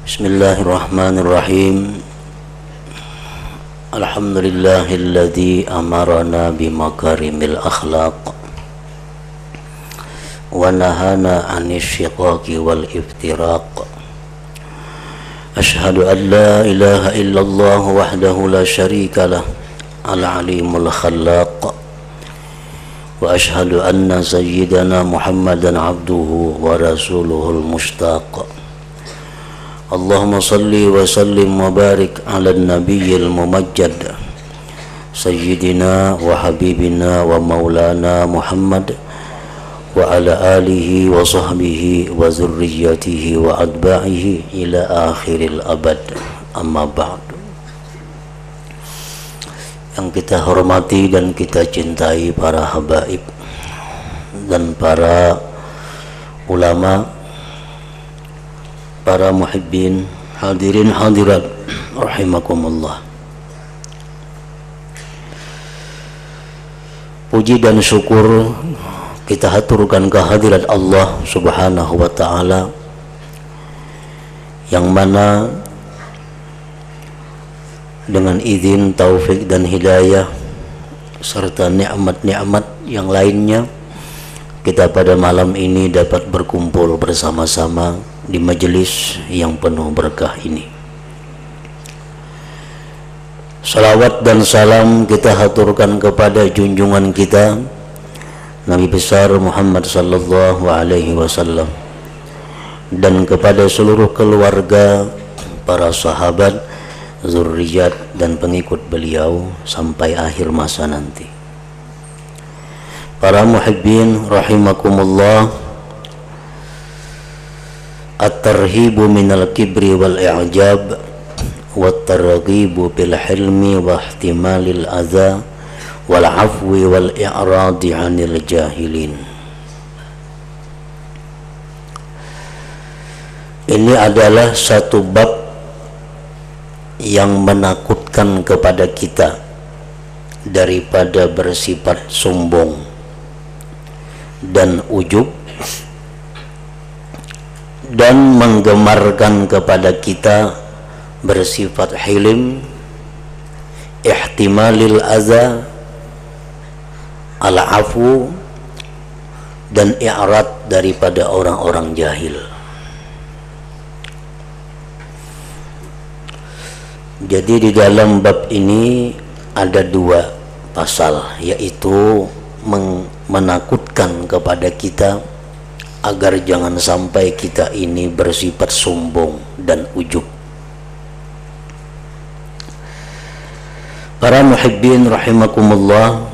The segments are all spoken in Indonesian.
Bismillahirrahmanirrahim. Alhamdulillahilladzi amarana bimakarimil akhlaq wa nahana 'anil syiqaqi wal iftiraq. Ashhadu an la ilaha illallah wahdahu la syarika lah al-alimul khallaq. Wa ashhadu anna sayyidana Muhammadan abduhu wa rasuluhul mushtaq. Allahumma salli wa sallim wa barik ala nabiyyil mumajjad sayyidina wa habibina wa maulana Muhammad wa ala alihi wa sahbihi wa zurriyatihi wa adba'ihi ila akhiril abad. Amma ba'du. Yang kita hormati dan kita cintai para habaib dan para ulama, para muhibbin, hadirin hadirat rahimakumullah. Puji dan syukur kita haturkan kehadirat Allah Subhanahu wa ta'ala, yang mana dengan izin, taufik dan hidayah serta nikmat-nikmat yang lainnya, kita pada malam ini dapat berkumpul bersama-sama di majelis yang penuh berkah ini. Salawat dan salam kita haturkan kepada junjungan kita Nabi besar Muhammad sallallahu alaihi wasallam, dan kepada seluruh keluarga, para sahabat, zurriyat dan pengikut beliau sampai akhir masa nanti. Para muhibbin rahimakumullah, at-tarhibu minal kibri wal i'jab wa at-targhibu bil hilmi wa ihtimalil adza wal afwi wal i'radi 'anil jahilin. Ini adalah satu bab yang menakutkan kepada kita daripada bersifat sombong dan ujub, dan menggemarkan kepada kita bersifat hilim, ihtimalil adza, al-afu, dan i'rad daripada orang-orang jahil. Jadi di dalam bab ini ada dua pasal, yaitu menakutkan kepada kita agar jangan sampai kita ini bersifat sombong dan ujub. Para muhibbin rahimakumullah,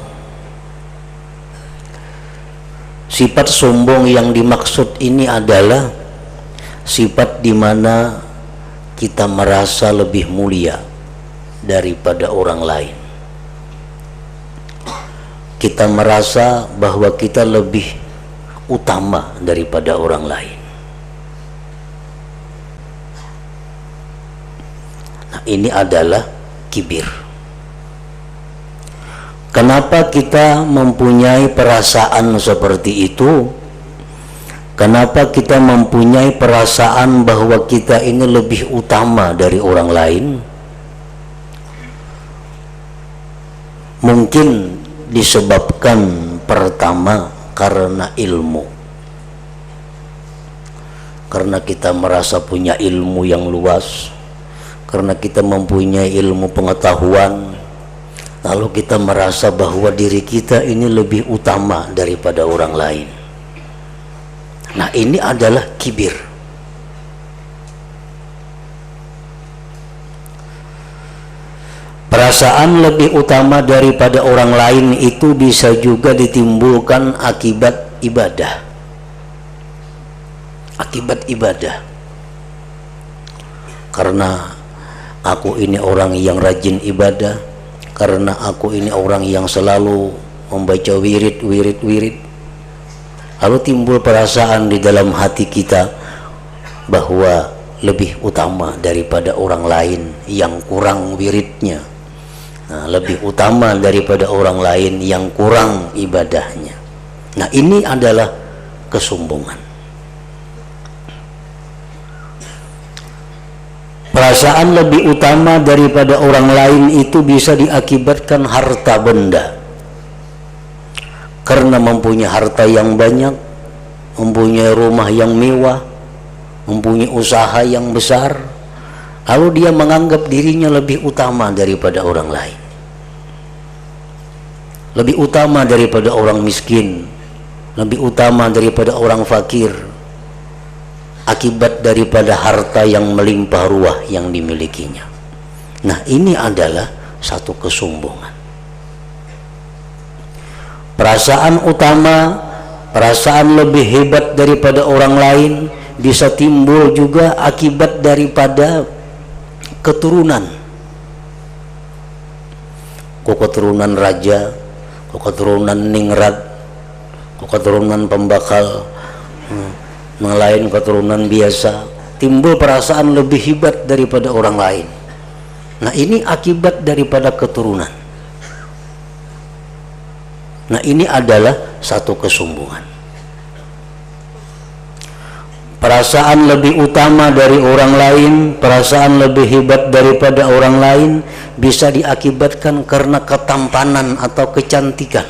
sifat sombong yang dimaksud ini adalah sifat di mana kita merasa lebih mulia daripada orang lain. Kita merasa bahwa kita lebih utama daripada orang lain. Nah, ini adalah kibir. Kenapa kita mempunyai perasaan seperti itu? Kenapa kita mempunyai perasaan bahwa kita ini lebih utama dari orang lain? Mungkin disebabkan pertama karena ilmu. Karena kita merasa punya ilmu yang luas, karena kita mempunyai ilmu pengetahuan, lalu kita merasa bahwa diri kita ini lebih utama daripada orang lain. Nah, ini adalah kibir. Perasaan lebih utama daripada orang lain itu bisa juga ditimbulkan akibat ibadah. Akibat ibadah. Karena aku ini orang yang rajin ibadah, karena aku ini orang yang selalu membaca wirid, lalu timbul perasaan di dalam hati kita bahwa lebih utama daripada orang lain yang kurang wiridnya, lebih utama daripada orang lain yang kurang ibadahnya. Nah, ini adalah kesombongan. perasaan lebih utama daripada orang lain itu bisa diakibatkan harta benda. Karena mempunyai harta yang banyak, mempunyai rumah yang mewah, mempunyai usaha yang besar, lalu dia menganggap dirinya lebih utama daripada orang lain, lebih utama daripada orang miskin, lebih utama daripada orang fakir, akibat daripada harta yang melimpah ruah yang dimilikinya. Nah, ini adalah satu kesombongan. Perasaan utama, perasaan lebih hebat daripada orang lain bisa timbul juga akibat daripada keturunan. Kok keturunan raja, kok keturunan ningrat, kok keturunan pembakal, yang lain keturunan biasa, timbul perasaan lebih hebat daripada orang lain. Nah, ini akibat daripada keturunan. Nah, ini adalah satu kesombongan. Perasaan lebih utama dari orang lain, perasaan lebih hebat daripada orang lain bisa diakibatkan karena ketampanan atau kecantikan.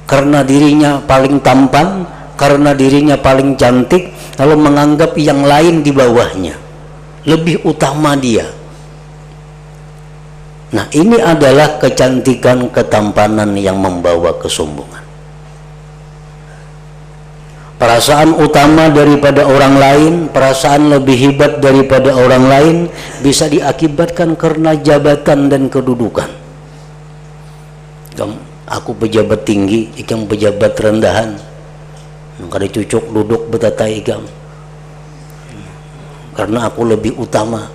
Karena dirinya paling tampan, karena dirinya paling cantik, lalu menganggap yang lain di bawahnya, lebih utama dia. Nah, ini adalah kecantikan, ketampanan yang membawa kesombongan. Perasaan utama daripada orang lain, perasaan lebih hebat daripada orang lain bisa diakibatkan karena jabatan dan kedudukan. Aku pejabat tinggi, ikam pejabat rendahan. Kada cucuk duduk betatai ikam. Karena aku lebih utama.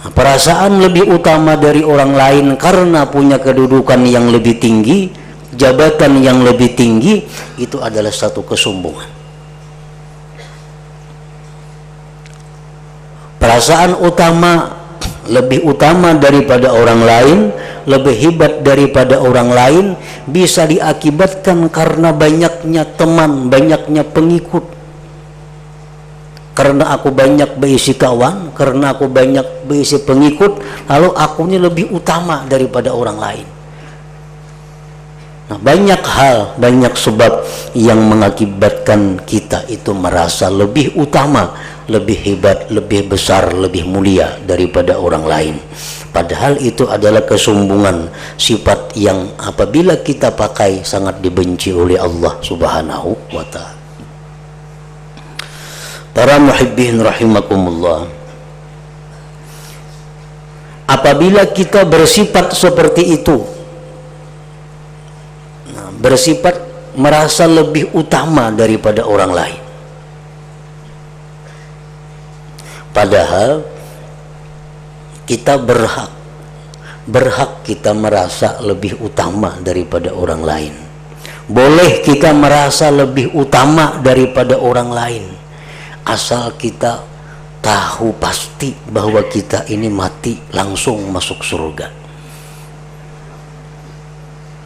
Perasaan lebih utama dari orang lain karena punya kedudukan yang lebih tinggi, jabatan yang lebih tinggi, itu adalah satu kesombongan. Perasaan utama, lebih utama daripada orang lain, lebih hebat daripada orang lain bisa diakibatkan karena banyaknya teman, banyaknya pengikut. Karena aku banyak berisi kawan, karena aku banyak berisi pengikut, lalu aku ini lebih utama daripada orang lain. Nah, banyak hal, banyak sebab yang mengakibatkan kita itu merasa lebih utama, lebih hebat, lebih besar, lebih mulia daripada orang lain. Padahal itu adalah kesombongan, sifat yang apabila kita pakai sangat dibenci oleh Allah Subhanahu wa Ta'ala. Para muhibbin rahimakumullah, apabila kita bersifat seperti itu, bersifat merasa lebih utama daripada orang lain, padahal kita berhak kita merasa lebih utama daripada orang lain. Boleh kita merasa lebih utama daripada orang lain, asal kita tahu pasti bahwa kita ini mati langsung masuk surga.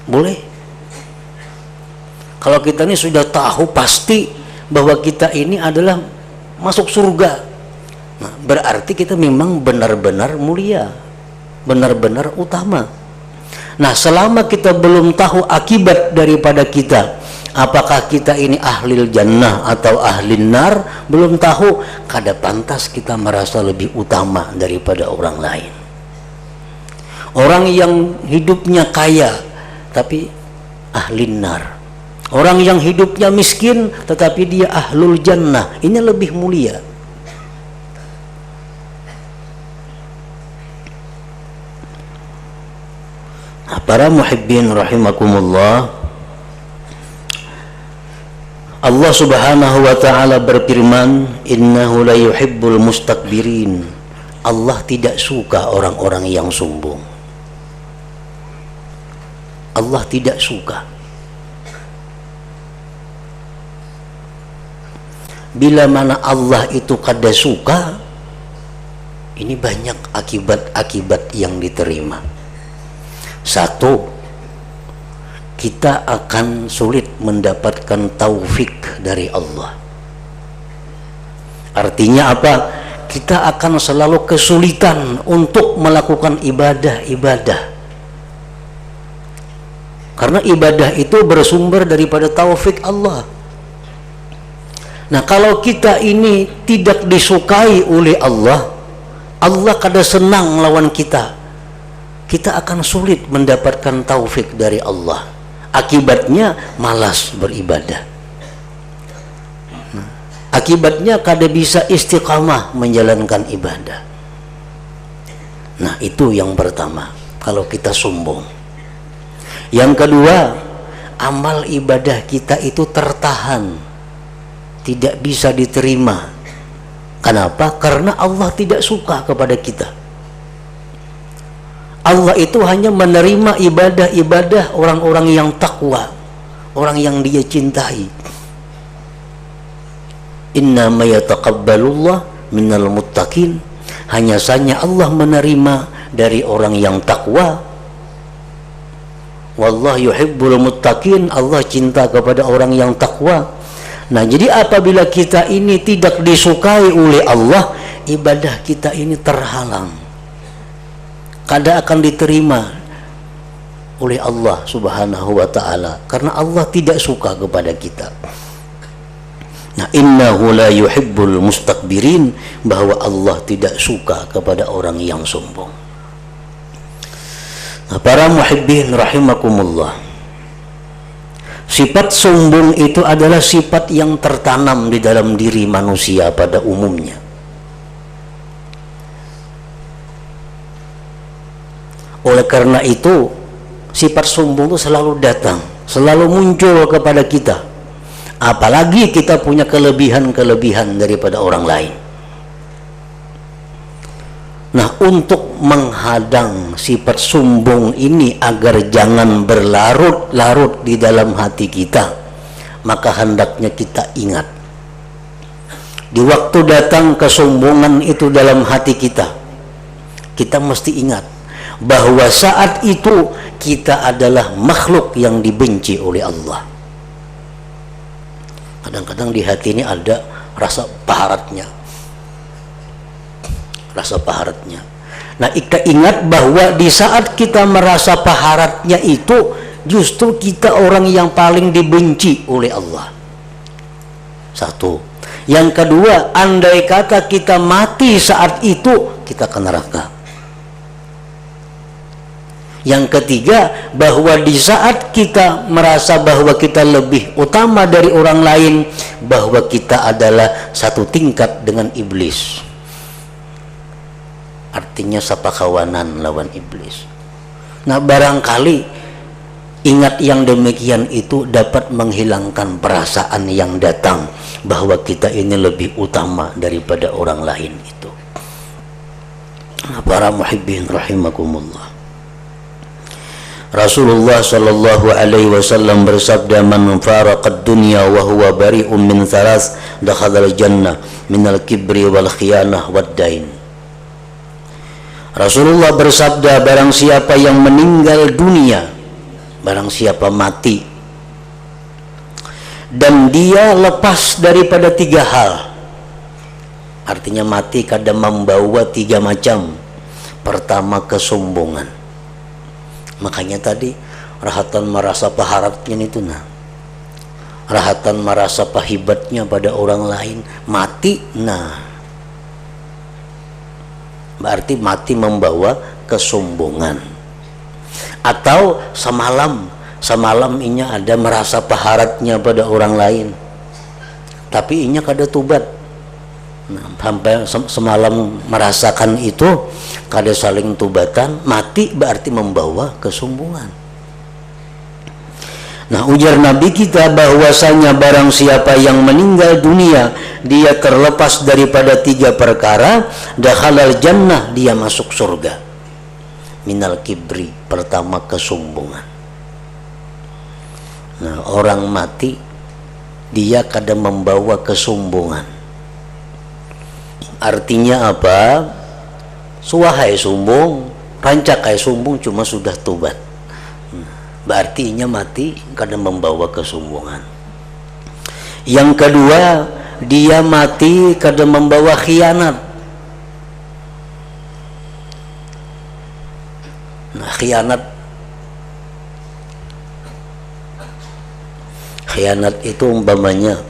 Boleh. Kalau kita ini sudah tahu pasti bahwa kita ini adalah masuk surga, nah, berarti kita memang benar-benar mulia, benar-benar utama. Nah, selama kita belum tahu akibat daripada kita, apakah kita ini ahli jannah atau ahli nar, belum tahu, kada pantas kita merasa lebih utama daripada orang lain. Orang yang hidupnya kaya tapi ahli nar, orang yang hidupnya miskin tetapi dia ahlul jannah, ini lebih mulia. Nah, para muhibbin rahimakumullah, Allah Subhanahu wa Ta'ala berfirman, innahu la yuhibbul mustakbirin. Allah tidak suka orang-orang yang sombong. Allah tidak suka. Bila mana Allah itu kada suka, ini banyak akibat-akibat yang diterima. Satu, kita akan sulit mendapatkan taufik dari Allah. Artinya apa? Kita akan selalu kesulitan untuk melakukan ibadah-ibadah, karena ibadah itu bersumber daripada taufik Allah. Nah, kalau kita ini tidak disukai oleh Allah, Allah kada senang lawan kita, kita akan sulit mendapatkan taufik dari Allah. Akibatnya malas beribadah. Akibatnya kada bisa istiqamah menjalankan ibadah. Nah, itu yang pertama, kalau kita sombong. Yang kedua, amal ibadah kita itu tertahan, tidak bisa diterima. Kenapa? Karena Allah tidak suka kepada kita. Allah itu hanya menerima ibadah-ibadah orang-orang yang takwa, orang yang Dia cintai. Innama yataqabbalullah minal muttaqin. Hanya saja Allah menerima dari orang yang takwa. Wallahu yuhibbul muttaqin. Allah cinta kepada orang yang takwa. Nah, jadi apabila kita ini tidak disukai oleh Allah, ibadah kita ini terhalang, kada akan diterima oleh Allah Subhanahu wa ta'ala, karena Allah tidak suka kepada kita. Nah, innahu la yuhibbul mustakbirin, bahwa Allah tidak suka kepada orang yang sombong. Nah, para muhibbin rahimakumullah, sifat sombong itu adalah sifat yang tertanam di dalam diri manusia pada umumnya. Oleh karena itu, sifat sombong itu selalu datang, selalu muncul kepada kita. Apalagi kita punya kelebihan-kelebihan daripada orang lain. Nah, untuk menghadang sifat sombong ini agar jangan berlarut-larut di dalam hati kita, maka hendaknya kita ingat, di waktu datang kesombongan itu dalam hati kita, kita mesti ingat bahwa saat itu kita adalah makhluk yang dibenci oleh Allah. Kadang-kadang di hati ini ada rasa paharatnya. Nah, kita ingat bahwa di saat kita merasa paharatnya itu, justru kita orang yang paling dibenci oleh Allah. Satu. Yang kedua, andai kata kita mati saat itu, kita ke neraka. Yang ketiga, bahwa di saat kita merasa bahwa kita lebih utama dari orang lain, bahwa kita adalah satu tingkat dengan iblis. Artinya sapakawanan lawan iblis. Nah, barangkali ingat yang demikian itu dapat menghilangkan perasaan yang datang bahwa kita ini lebih utama daripada orang lain itu. Nah, para muhibbin rahimakumullah, Rasulullah sallallahu alaihi wasallam bersabda, man faraqad dunya wa huwa bari'un min thalath dakhala al-jannah min al-kibri wal khiyanah wad dain. Rasulullah bersabda, barang siapa yang meninggal dunia, barang siapa mati dan dia lepas daripada tiga hal, artinya mati kadang membawa tiga macam. Pertama, kesombongan. Makanya tadi rahatan merasa paharatnya itu, nah, rahatan merasa pahibatnya pada orang lain, mati, nah, berarti mati membawa kesombongan. Atau semalam inya ada merasa paharatnya pada orang lain, tapi inya kada tubat. Nah, sampai semalam merasakan itu, kada saling tubatan, mati berarti membawa kesombongan. Nah, ujar Nabi kita bahwasanya barang siapa yang meninggal dunia, dia terlepas daripada tiga perkara, dakhalal jannah, dia masuk surga. Minal kibri, pertama kesombongan. Nah, orang mati dia kadang membawa kesombongan. Artinya apa? Suahai sombong, rancakai sombong, cuma sudah tobat. Berarti inya mati kadang membawa kesombongan. Yang kedua, dia mati kada membawa khianat. Nah, khianat itu umpamanya,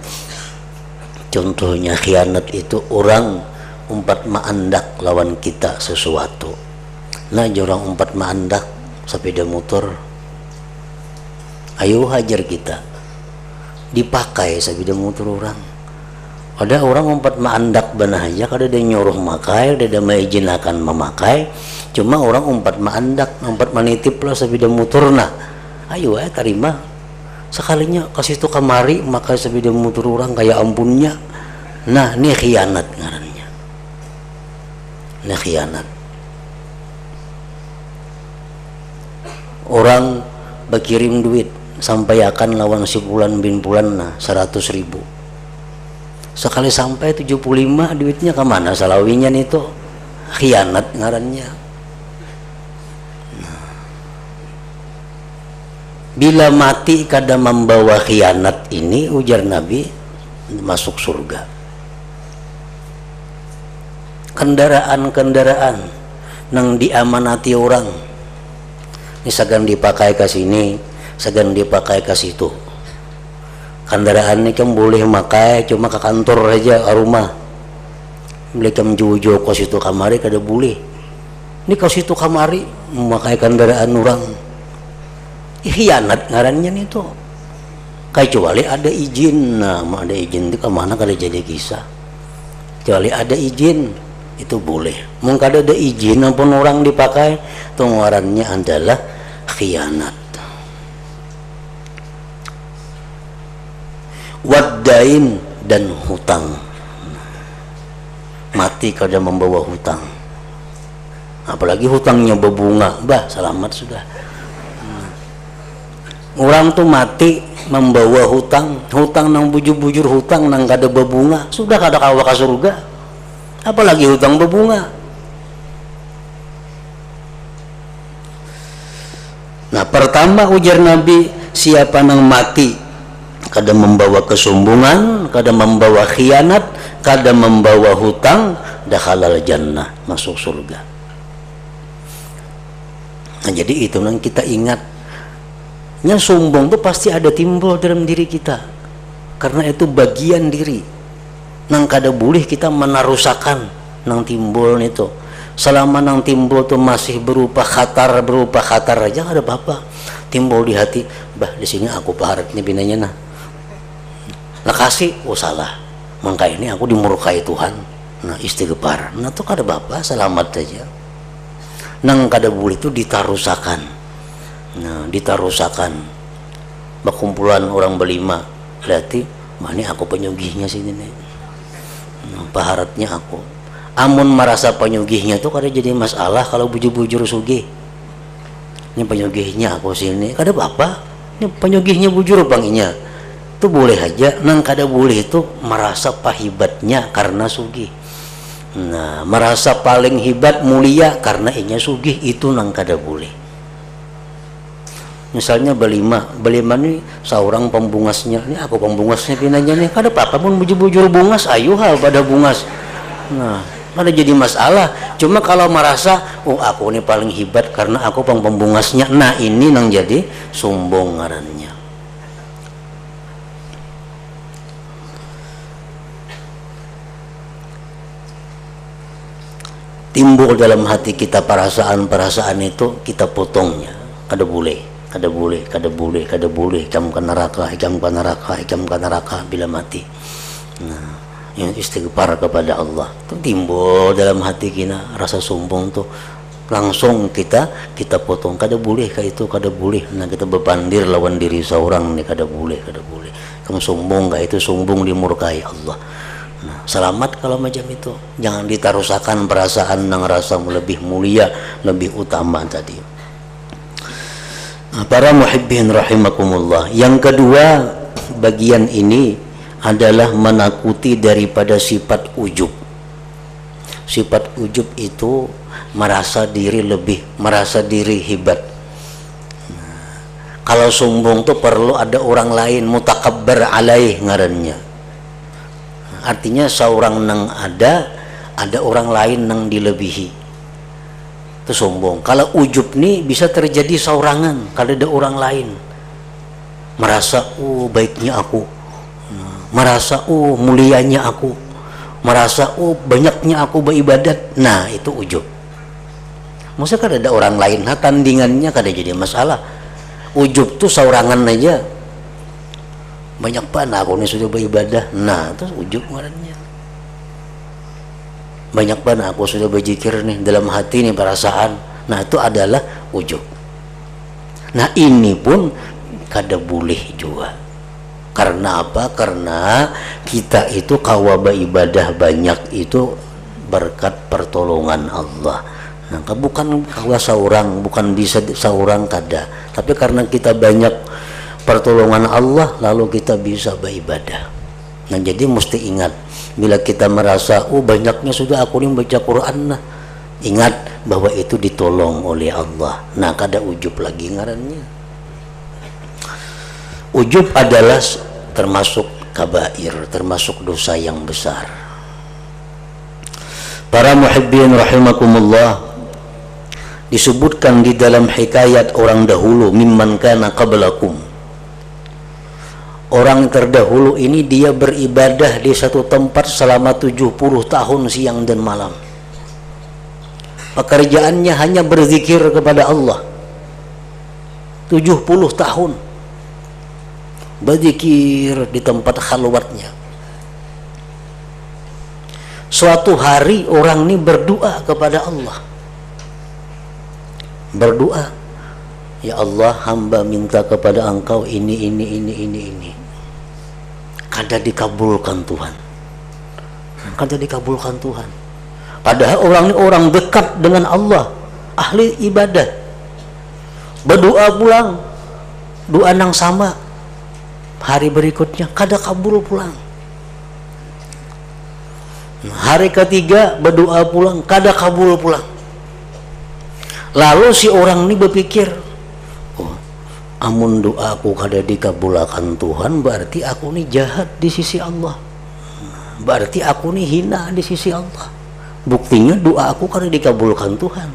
contohnya khianat itu orang umpat maandak lawan kita sesuatu. Nah, orang umpat maandak sepeda motor, ayo hajar kita, dipakai sepeda motor orang. Ada orang umpat maandak banah aja, kada ada nyuruh makai, ada maizin akan memakai, cuma orang umpat maandak, umpat manitip lah sepeda motor. Nah, ayo terima sekalinya kasih tu kamari makai sepeda motor orang kayak ampunnya. Nah, ini khianat ngarannya. Ini khianat. Orang berkirim duit sampai akan lawan si bulan bin bulan, nah 100.000. Sekali sampai 75 duitnya kemana salawinya itu? Khianat ngarannya. Nah, bila mati kada membawa khianat ini, ujar Nabi, masuk surga. Kendaraan-kendaraan nang diamanati orang, ini segan dipakai ke sini, segan dipakai ke situ. Kendaraan ini kan boleh makai cuma ke kantor aja, ke rumah. Boleh kan jujo ke situ kamari kada boleh. Ini ke situ kamari memakai kendaraan orang. Khianat ngarannya itu. Kecuali ada izin. Nah, ada izin itu kemana kada jadi kisah. Kecuali ada izin itu boleh. Mungkin ada izin pun orang dipakai, itu ngarannya adalah khianat. Waddain, dan hutang. Mati kada membawa hutang, apalagi hutangnya berbunga, bah selamat sudah. Orang tuh mati membawa hutang, hutang nang bujur-bujur, hutang nang kada berbunga, sudah kada kawa ke surga, apalagi hutang berbunga. Nah, pertama ujar Nabi, siapa nang mati kada membawa kesombongan, kada membawa khianat, kada membawa hutang, dakhalal jannah, masuk surga. Nah, jadi itu yang kita ingat. Yang sombong itu pasti ada timbul dalam diri kita, karena itu bagian diri nang kada boleh kita menarusakan nang timbul itu. Selama nang timbul itu masih berupa khatar aja kada apa-apa. Timbul di hati, bah di sini aku paharat ini binanya nah. Lah kasih, oh salah, mangka ini aku dimurkai Tuhan. Nah, istighfar, nah itu kada apa-apa, selamat saja. Nang kada boleh itu ditarusakan. Nah, ditarusakan. Berkumpulan orang berlima, berarti mana aku penyugihnya sini nih. Nah, paharatnya aku. Amun merasa penyugihnya itu kada jadi masalah kalau bujur-bujur sugih. Ini penyugihnya aku sini, kada apa-apa. Ini penyugihnya bujur banginya. Itu boleh aja. Nang kada boleh itu merasa pahibatnya karena sugih. Nah, merasa paling hebat mulia karena inya sugih, itu nang kada boleh. Misalnya berlima nih seorang pembungasnya, ini aku pembungasnya pinanya nih, kada apa-apa pun bujur-bujur bungas, ayo hal pada bungas. Nah, kada jadi masalah. Cuma kalau merasa, oh aku ini paling hebat karena aku pembungasnya, nah ini nang jadi sombong ngarannya. Timbul dalam hati kita perasaan itu, kita potongnya. Kada boleh, kada boleh, kada boleh, kada boleh. Hikam ke neraka, hikam ke neraka, hikam ke neraka bila mati. Nah, yang istighfar kepada Allah itu timbul dalam hati kita, rasa sombong tuh langsung kita potong. Kada boleh kayak itu, kada boleh. Nah, kita berpandir lawan diri seorang nih, kada boleh, kada boleh. Kamu sombong kayak itu, sombong dimurkai Allah. Nah, selamat kalau macam itu. Jangan ditarusakan perasaan yang rasa lebih mulia, lebih utama tadi. Nah, para muhibbin rahimakumullah. Yang kedua, bagian ini adalah menakuti daripada sifat ujub. Sifat ujub itu merasa diri lebih, merasa diri hebat. Nah, kalau sombong tuh perlu ada orang lain, mutakabbar alaih ngarannya. artinya seorang nang ada orang lain nang dilebihi, itu sombong. Kalau ujub nih bisa terjadi saurangan kalau ada orang lain merasa baiknya aku, merasa mulianya aku, merasa banyaknya aku beribadat. Nah itu ujub. Maksudnya kan ada orang lain, nah tandingannya kada jadi masalah. Ujub tuh saurangan aja, banyak pana aku nih sudah beribadah, nah itu ujub ngarannya. Banyak pana aku sudah berzikir nih dalam hati nih perasaan, nah itu adalah ujub. Nah ini pun kada boleh juga. Karena apa? Karena kita itu kawaba ibadah banyak itu berkat pertolongan Allah. Nah, bukan kawa seorang, bukan bisa seorang kada, tapi karena kita banyak pertolongan Allah lalu kita bisa beribadah. Nah, jadi mesti ingat bila kita merasa banyaknya sudah aku ini baca Quran, nah ingat bahwa itu ditolong oleh Allah. Nah, kada ujub lagi ngarannya. Ujub adalah termasuk kabair, termasuk dosa yang besar. Para muhibbin rahimakumullah, disebutkan di dalam hikayat orang dahulu, mimman kana qablakum. Orang terdahulu ini dia beribadah di satu tempat selama 70 tahun siang dan malam. Pekerjaannya hanya berzikir kepada Allah. 70 tahun berzikir di tempat khalwatnya. Suatu hari orang ini berdoa kepada Allah. Berdoa, ya Allah, hamba minta kepada engkau ini. Kada dikabulkan Tuhan. Kada dikabulkan Tuhan. Padahal orang ini orang dekat dengan Allah, ahli ibadah. Berdoa pulang, doa nang sama. Hari berikutnya kada kabul pulang. Hari ketiga berdoa pulang, kada kabul pulang. Lalu si orang ini berpikir, amun doaku kada dikabulkan Tuhan, berarti aku ini jahat di sisi Allah, berarti aku ini hina di sisi Allah. Buktinya doa aku kada dikabulkan Tuhan,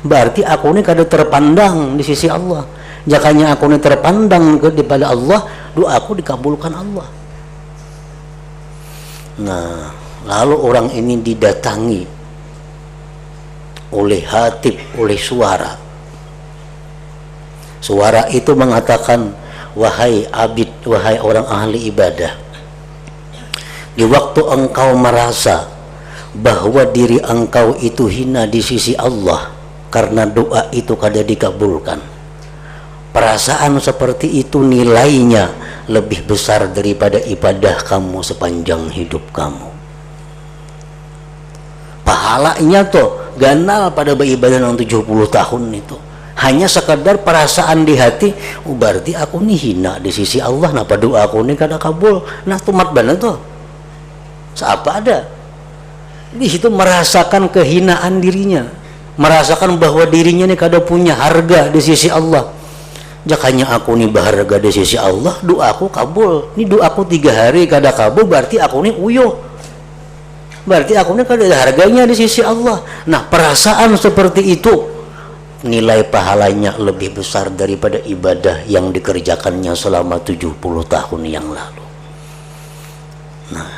berarti aku ini kada terpandang di sisi Allah. Jakanya aku ini terpandang kepada Allah, doaku dikabulkan Allah. Nah, lalu orang ini didatangi oleh hatib, oleh suara. Suara itu mengatakan, wahai abid, wahai orang ahli ibadah, di waktu engkau merasa bahwa diri engkau itu hina di sisi Allah karena doa itu kada dikabulkan, perasaan seperti itu nilainya lebih besar daripada ibadah kamu sepanjang hidup kamu. Pahalanya tuh ganal pada beribadah yang 70 tahun itu. Hanya sekadar perasaan di hati, berarti aku nih hina di sisi Allah, napa doa aku nih kada kabul. Nah tumat bener tuh. Seapa ada? Di situ merasakan kehinaan dirinya, merasakan bahwa dirinya nih kada punya harga di sisi Allah. Jakanya aku nih berharga di sisi Allah, doaku kabul. Ini doaku 3 hari kada kabul, berarti aku nih uyuh, berarti aku nih kada ada harganya di sisi Allah. Nah perasaan seperti itu nilai pahalanya lebih besar daripada ibadah yang dikerjakannya selama 70 tahun yang lalu. Nah,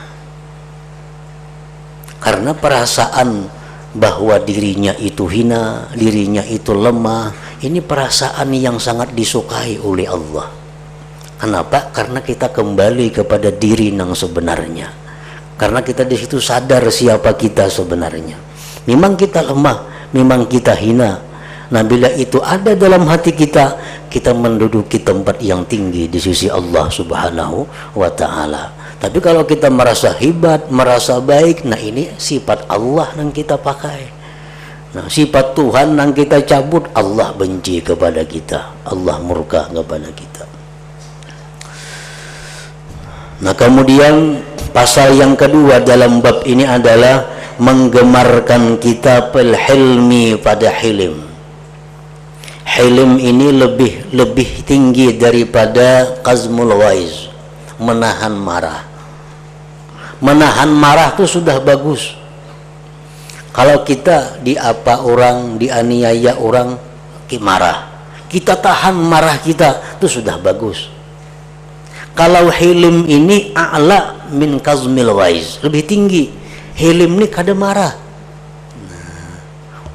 karena perasaan bahwa dirinya itu hina, dirinya itu lemah, ini perasaan yang sangat disukai oleh Allah. Kenapa? Karena kita kembali kepada diri yang sebenarnya. Karena kita di situ sadar siapa kita sebenarnya. Memang kita lemah, memang kita hina. Nah, bila itu ada dalam hati kita, kita menduduki tempat yang tinggi di sisi Allah Subhanahu wa Ta'ala. Tapi kalau kita merasa hebat, merasa baik, nah ini sifat Allah yang kita pakai. Nah, sifat Tuhan yang kita cabut, Allah benci kepada kita, Allah murka kepada kita. Nah, kemudian pasal yang kedua dalam bab ini adalah menggemarkan kita pel hilmi pada hilim. Hilim ini lebih tinggi daripada qazmul ghaiz, menahan marah. Menahan marah itu sudah bagus. Kalau kita diapa orang, dianiaya orang, marah, kita tahan marah kita, itu sudah bagus. Kalau hilim ini a'la min kazmil ghaiz, lebih tinggi. Hilim ini kada marah.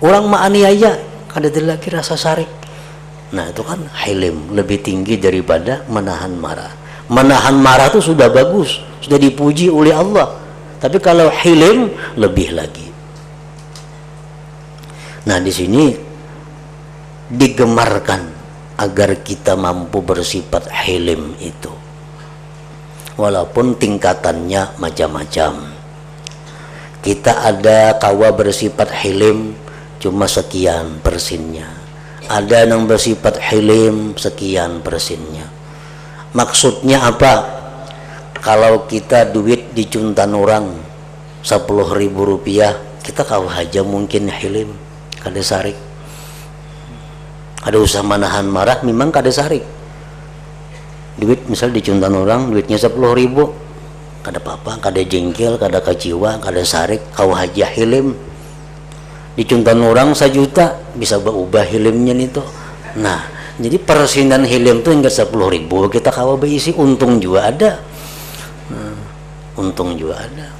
Orang ma'aniaya kada ada lagi rasa sarik. Nah itu kan hilim, lebih tinggi daripada menahan marah. Menahan marah itu sudah bagus, sudah dipuji oleh Allah. Tapi kalau hilim lebih lagi. Nah di sini digemarkan agar kita mampu bersifat hilim itu, walaupun tingkatannya macam-macam. Kita ada kawa bersifat hilim cuma sekian persennya, ada yang bersifat hilim sekian persennya. Maksudnya apa? Kalau kita duit dicuntan orang 10.000 rupiah, kita kawa aja mungkin hilim, kada sarik. Ada usaha menahan marah, memang kada sarik. Duit misal dicuntan orang, duitnya 10.000, kada apa-apa, kada jengkel, kada kecewa, kada sarik, kau aja hilim. Dicuntan orang 1 juta, bisa berubah hilimnya itu. Nah, jadi persenan hilim itu hingga 10.000, kita kau berisi, untung juga ada. Untung juga ada.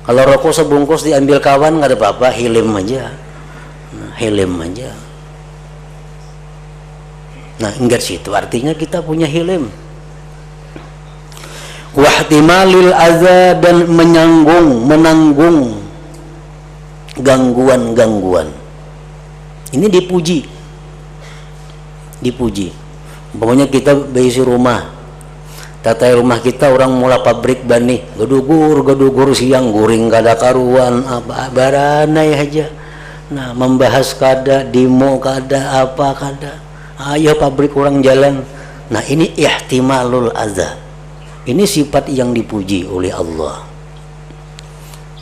Kalau rokok sebungkus diambil kawan, kada apa-apa, hilim aja. Hilim aja. Nah, ingat situ artinya kita punya hilim. Wahtimalil adza, dan menanggung gangguan-gangguan. Ini dipuji. Pokoknya kita berisi rumah. Tatai rumah kita orang mula pabrik bani, gedugur siang guring kada karuan, apa baranai aja. Nah, membahas kada, demo kada, apa kada. Ayo pabrik orang jalan. Nah ini ihtimalul adza. Ini sifat yang dipuji oleh Allah.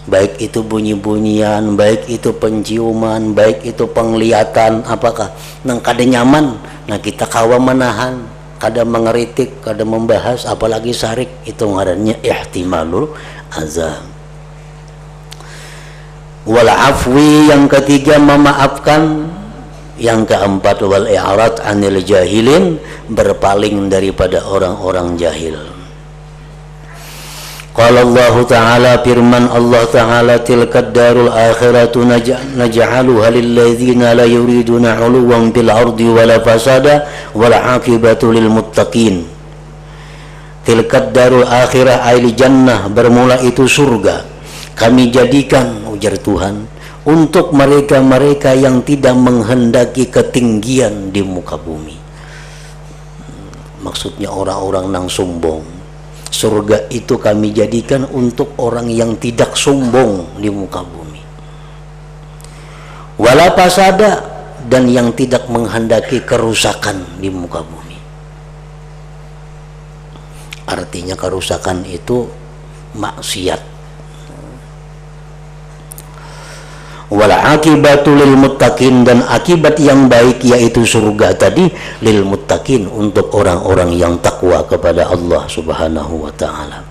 Baik itu bunyi-bunyian, baik itu penciuman, baik itu penglihatan, apakah nang kada nyaman. Nah kita kawa menahan, kada mengeritik, kada membahas, apalagi sarik, itu ngarannya ihtimalul adza. Wal afwi, yang ketiga memaafkan. Yang keempat wal i'rad anil jahilin, berpaling daripada orang-orang jahil. Qala Allah Ta'ala, firman Allah Ta'ala, tilkad darul akhiratu naj'aluha lil ladzina la yuriduna 'uluwan fil ardi wala fasada wal 'aqibatu lil muttaqin. Tilkad darul akhirah ail jannah, bermula itu surga, kami jadikan, ujar Tuhan, untuk mereka-mereka yang tidak menghendaki ketinggian di muka bumi. Maksudnya orang-orang nang sombong. Surga itu kami jadikan untuk orang yang tidak sombong di muka bumi. Wala fasada, dan yang tidak menghendaki kerusakan di muka bumi. Artinya kerusakan itu maksiat. Wal akibatu lil muttaqin, dan akibat yang baik yaitu surga tadi lil muttaqin, untuk orang-orang yang takwa kepada Allah Subhanahu wa taala.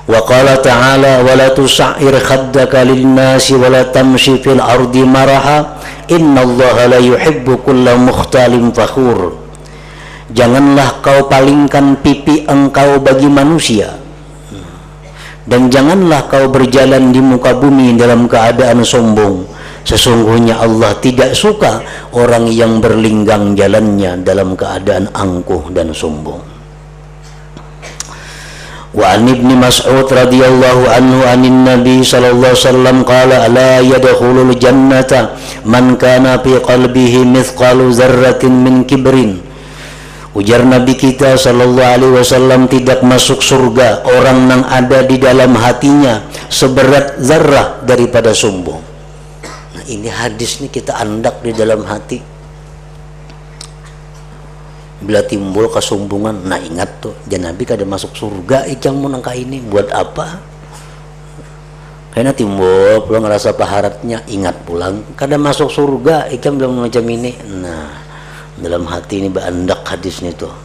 Wa qala ta'ala, wa la tusa'ir khaddaka lin nasi wa la tamshi fil ardi maraha innallaha la yuhibbu kulla mukhtalin fakhur. Janganlah kau palingkan pipi engkau bagi manusia, dan janganlah kau berjalan di muka bumi dalam keadaan sombong. Sesungguhnya Allah tidak suka orang yang berlinggang jalannya dalam keadaan angkuh dan sombong. Wa an Ibnu Mas'ud radhiyallahu anhu anin Nabi sallallahu alaihi wasallam qala la yadkhulul jannata man kana fi qalbihi mithqalu dzarratin min kibrin. Ujar Nabi kita sallallahu alaihi wasallam, tidak masuk surga orang yang ada di dalam hatinya seberat zarrah daripada sombong. Nah ini hadis ini kita andak di dalam hati. Bila timbul kesombongan, nah ingat tuh, jangan Nabi kada masuk surga ikang mau nangka ini buat apa? Karena timbul pulang ngerasa paharatnya, ingat pulang kada masuk surga ikang belum macam ini. Nah dalam hati ini berandak hadis ini tuh.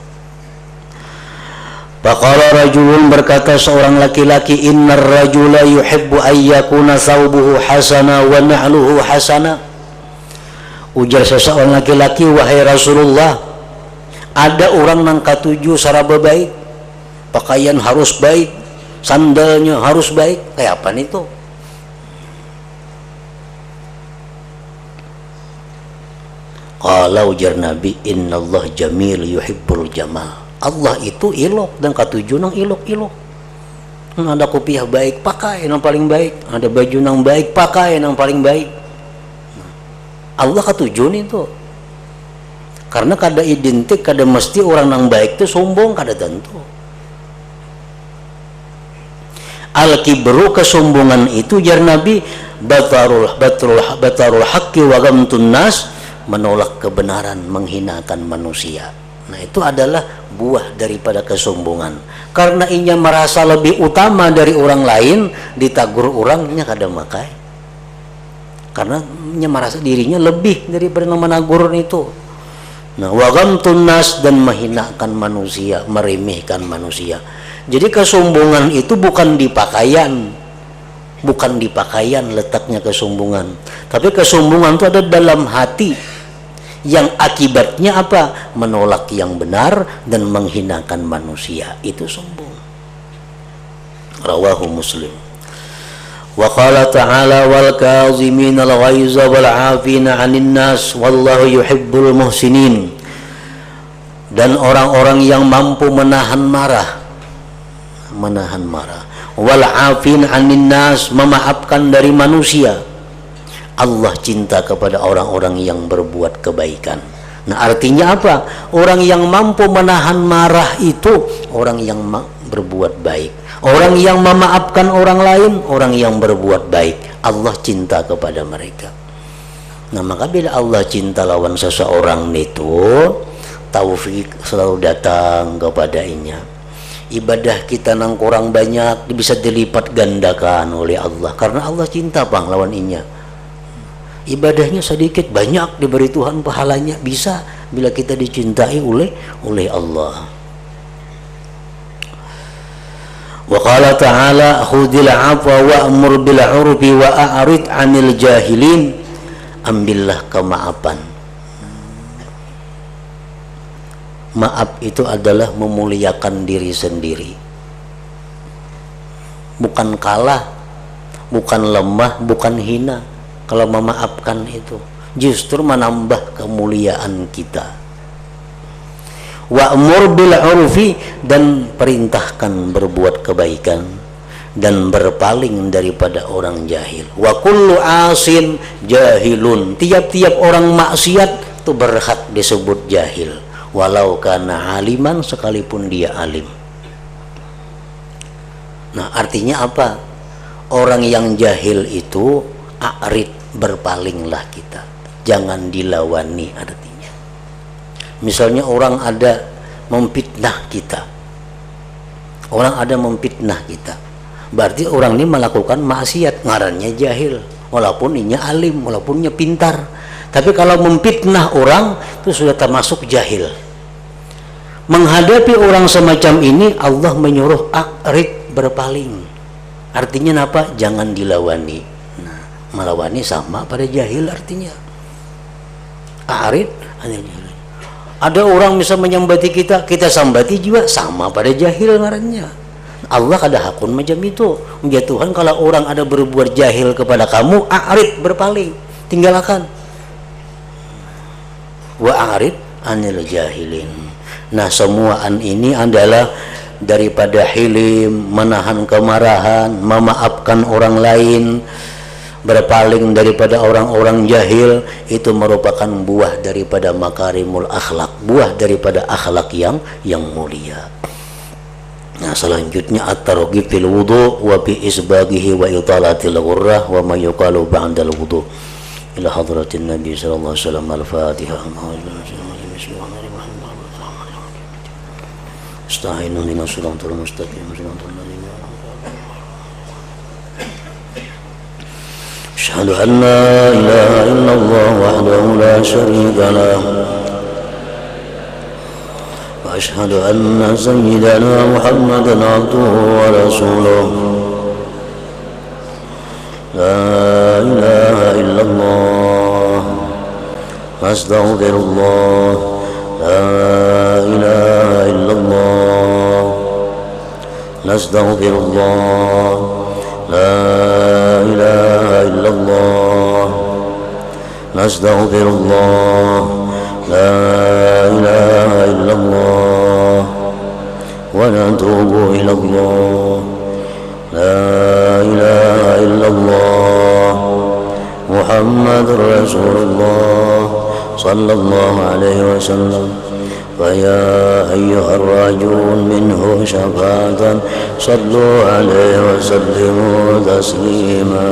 Faqala rajulun, berkata seorang laki-laki, innar rajula yuhibbu ayyakuna thawbuhu hasana wa na'luhu hasana. Ujar seseorang laki-laki, wahai Rasulullah, ada orang nang katuju saraba baik, pakaian harus baik, sandalnya harus baik. Kayak apa itu? Qala, ujar Nabi, innallah jamil yuhibbul jamal. Allah itu ilok dan katuju nang ilok-ilok. Ada kopiah baik, pakai yang paling baik. Ada baju nang baik, pakai yang paling baik. Allah katuju itu. Karena kada identik, kada mesti orang nang baik itu sombong, kada tentu. Al-kibru, kesombongan itu, jar Nabi, batarul haqqi wa ghamtun nas, menolak kebenaran, menghinakan manusia. Nah, itu adalah buah daripada kesombongan. Karena inya merasa lebih utama dari orang lain, ditagur orangnya kada makai. Karena inya merasa dirinya lebih daripada menagur itu. Nah, wa ghamtun nas, dan menghinakan manusia, meremehkan manusia. Jadi kesombongan itu bukan di pakaian. Bukan di pakaian letaknya kesombongan. Tapi kesombongan itu ada dalam hati. Yang akibatnya apa? Menolak yang benar dan menghinakan manusia. Itu sombong. Rawahu Muslim. Wa qala ta'ala, wal kazimin al ghaiza wal 'afina 'anil nas wallahu yuhibbul muhsinin. Dan orang-orang yang mampu menahan marah, wal 'afina 'anil nas, memaafkan dari manusia. Allah cinta kepada orang-orang yang berbuat kebaikan. Nah, artinya apa? Orang yang mampu menahan marah itu orang yang berbuat baik. Orang yang memaafkan orang lain, orang yang berbuat baik. Allah cinta kepada mereka. Nah, maka bila Allah cinta lawan seseorang itu, taufik selalu datang kepadanya. Ibadah kita nang kurang banyak bisa dilipat gandakan oleh Allah, karena Allah cinta bang lawan inya. Ibadahnya sedikit, banyak diberi Tuhan pahalanya, bisa bila kita dicintai oleh Allah. Wa qala ta'ala, khudhil 'afwa wa'mur bil 'urfi wa a'rid 'anil jahilin. Ambillah kemaafan. Maaf itu adalah memuliakan diri sendiri. Bukan kalah, bukan lemah, bukan hina. Kalau memaafkan itu justru menambah kemuliaan kita. Wa'mur bil 'urfi, dan perintahkan berbuat kebaikan dan berpaling daripada orang jahil. Wa kullu asin jahilun, tiap-tiap orang maksiat itu berhak disebut jahil, walau kana aliman, sekalipun dia alim. Nah, artinya apa? Orang yang jahil itu a'rid, berpalinglah kita, jangan dilawani. Artinya misalnya orang ada memfitnah kita, berarti orang ini melakukan maksiat, ngarannya jahil, walaupun inya alim, walaupun inya pintar. Tapi kalau memfitnah orang itu sudah termasuk jahil. Menghadapi orang semacam ini Allah menyuruh a'rid, berpaling. Artinya apa? Jangan dilawani. Melawani sama pada jahil artinya. A'rid. Ada orang bisa menyambati kita, kita sambati juga, sama pada jahil ngarannya. Allah kada hakun macam itu. Ya Tuhan, kalau orang ada berbuat jahil kepada kamu, a'rid, berpaling, tinggalkan. Wa a'rid 'anil jahilin. Nah, semua ini adalah daripada hilim, menahan kemarahan, memaafkan orang lain, berpaling daripada orang-orang jahil. Itu merupakan buah daripada makarimul akhlak, buah daripada akhlak yang mulia. Nah, selanjutnya at-targhib fil wudu wa bi isbaghihi wa italatil ghurrah wa ma yuqalu ba'dal wudu. Ila hadratin Nabi sallallahu alaihi wasallam. Al-Fatihah. Astaghirullahaladzim dinas siratal mustaqim siratal ladzina Asyhadu an la ilaha illallah wahdahu la syarika lah wa وأشهد أن سيدنا محمدا عبده ورسوله لا إله إلا الله أستغفر الله لا إله إلا الله نستغفر الله لا إله إلا الله نستغفر الله لا إله إلا الله ونتوب إلى الله لا إله إلا الله محمد رسول الله صلى الله عليه وسلم فيا أيها الراجون منه شفاعة صلوا عليه وسلموا تسليما